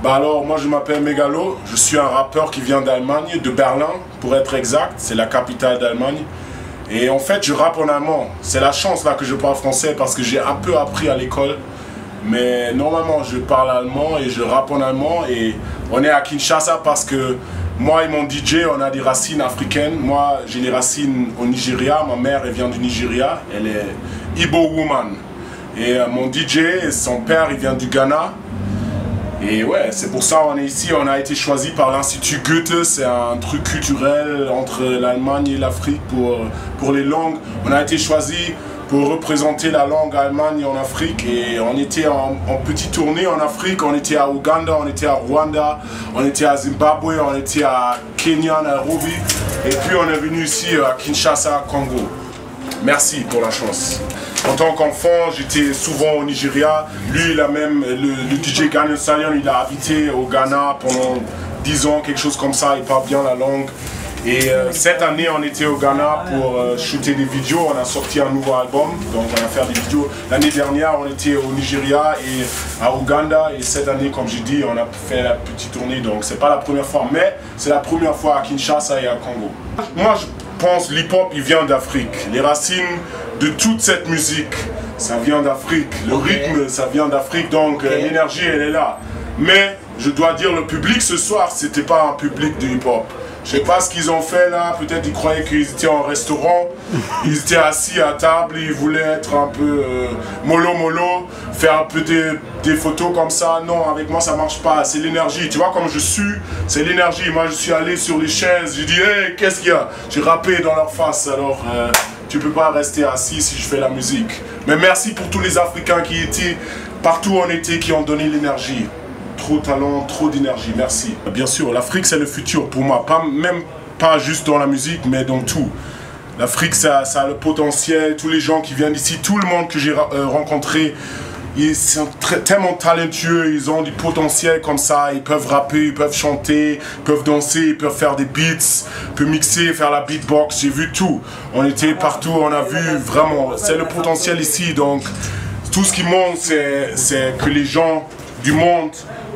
Bah alors, moi je m'appelle Megalo, je suis un rappeur qui vient d'Allemagne, de Berlin pour être exact, c'est la capitale d'Allemagne. Et en fait je rappe en allemand, c'est la chance là que je parle français parce que j'ai un peu appris à l'école. Mais normalement je parle allemand et je rappe en allemand et on est à Kinshasa parce que moi et mon DJ on a des racines africaines. Moi j'ai des racines au Nigeria, ma mère elle vient du Nigeria, elle est Igbo woman. Et mon DJ, son père il vient du Ghana. Et ouais, c'est pour ça qu'on est ici, on a été choisi par l'Institut Goethe, c'est un truc culturel entre l'Allemagne et l'Afrique pour les langues. On a été choisi pour représenter la langue Allemagne en Afrique et on était en petite tournée en Afrique, on était à Ouganda, on était à Rwanda, on était à Zimbabwe, on était à Kenya, Nairobi et puis on est venu ici à Kinshasa, Congo. Merci pour la chance. En tant qu'enfant, j'étais souvent au Nigeria. Lui, il a même, le DJ Ghanaian Stallion, il a habité au Ghana pendant 10 ans, quelque chose comme ça. Il parle bien la langue. Et cette année, on était au Ghana pour shooter des vidéos. On a sorti un nouveau album, donc on a fait des vidéos. L'année dernière, on était au Nigeria et à Ouganda. Et cette année, comme j'ai dit, on a fait la petite tournée. Donc c'est pas la première fois, mais c'est la première fois à Kinshasa et à Congo. Moi, je pense que l'hip-hop, il vient d'Afrique. Les racines de toute cette musique, ça vient d'Afrique. Le rythme, ça vient d'Afrique, donc l'énergie, elle est là. Mais je dois dire, le public ce soir, c'était pas un public de hip-hop. Je sais pas ce qu'ils ont fait là, peut-être ils croyaient qu'ils étaient en restaurant, ils étaient assis à table, ils voulaient être un peu mollo, faire un peu des photos comme ça. Non, avec moi ça marche pas, c'est l'énergie. Tu vois, comme je suis, c'est l'énergie. Moi je suis allé sur les chaises, j'ai dit hey, qu'est-ce qu'il y a? J'ai rappé dans leur face, alors tu peux pas rester assis si je fais la musique. Mais merci pour tous les Africains qui étaient, partout où on était, qui ont donné l'énergie. Trop de talent, trop d'énergie, merci. Bien sûr, l'Afrique c'est le futur pour moi, même pas juste dans la musique, mais dans tout. L'Afrique ça a le potentiel, tous les gens qui viennent d'ici, tout le monde que j'ai rencontré, ils sont tellement talentueux, ils ont du potentiel comme ça, ils peuvent rapper, ils peuvent chanter, ils peuvent danser, ils peuvent faire des beats, ils peuvent mixer, faire la beatbox, j'ai vu tout. On était partout, on a vu vraiment, c'est le potentiel ici, donc tout ce qui monte c'est que les gens du monde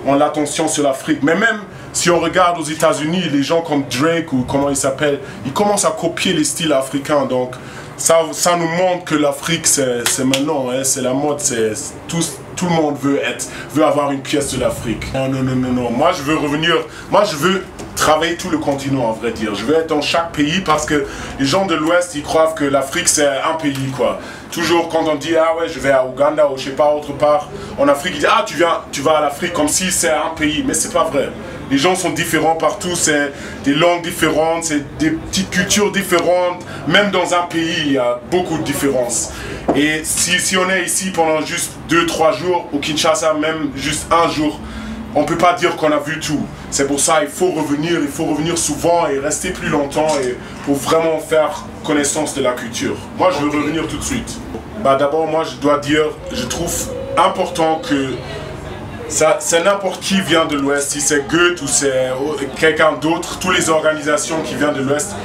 ont l'attention sur l'Afrique. Mais même si on regarde aux États-Unis, les gens comme Drake ou comment il s'appelle, ils commencent à copier les styles africains. Donc ça nous montre que l'Afrique c'est maintenant, hein, c'est la mode, tout le monde veut avoir une pièce de l'Afrique. Non. Moi je veux revenir, moi je veux travailler tout le continent, en vrai dire. Je veux être dans chaque pays parce que les gens de l'Ouest, ils croient que l'Afrique c'est un pays quoi. Toujours quand on dit ah ouais je vais à Ouganda ou je sais pas autre part en Afrique, ils disent ah tu vas à l'Afrique comme si c'est un pays, mais c'est pas vrai. Les gens sont différents partout, c'est des langues différentes, c'est des petites cultures différentes. Même dans un pays, il y a beaucoup de différences. Et si on est ici pendant juste 2-3 jours, au Kinshasa, même juste un jour, on ne peut pas dire qu'on a vu tout. C'est pour ça qu'il faut revenir souvent et rester plus longtemps et pour vraiment faire connaissance de la culture. Moi, je veux revenir tout de suite. Bah, d'abord, moi, je dois dire, je trouve important que c'est n'importe qui vient de l'Ouest, si c'est Goethe ou c'est quelqu'un d'autre, toutes les organisations qui viennent de l'Ouest,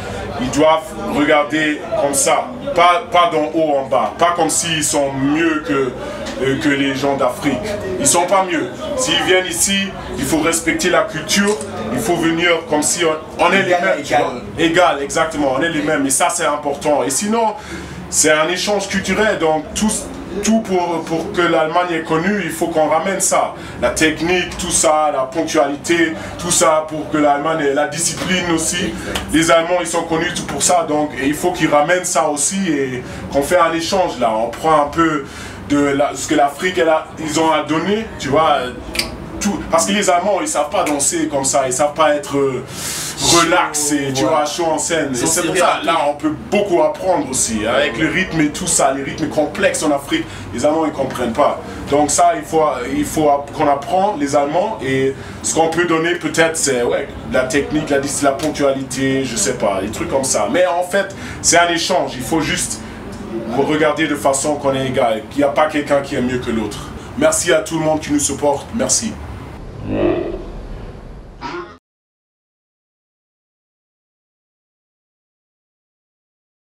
ils doivent regarder comme ça, pas d'en haut en bas, pas comme s'ils sont mieux que les gens d'Afrique. Ils sont pas mieux. S'ils viennent ici, il faut respecter la culture, il faut venir comme si on est les mêmes. Égal, exactement, on est les mêmes et ça c'est important. Et sinon, c'est un échange culturel, donc tout pour que l'Allemagne est connue, il faut qu'on ramène ça. La technique, tout ça, la ponctualité, tout ça pour que l'Allemagne ait la discipline aussi. Les Allemands, ils sont connus tout pour ça, donc et il faut qu'ils ramènent ça aussi et qu'on fait un échange là. On prend un peu de ce que l'Afrique, ils ont à donner, tu vois. Parce que les Allemands, ils savent pas danser comme ça, ils savent pas être relax et tu vois, chaud en scène. Et c'est pour ça, là, on peut beaucoup apprendre aussi, avec le rythme et tout ça, les rythmes complexes en Afrique, les Allemands, ils comprennent pas. Donc ça, il faut qu'on apprend, les Allemands, et ce qu'on peut donner peut-être, c'est la technique, la ponctualité, je sais pas, des trucs comme ça. Mais en fait, c'est un échange, il faut juste regarder de façon qu'on est égal, qu'il n'y a pas quelqu'un qui est mieux que l'autre. Merci à tout le monde qui nous supporte, merci.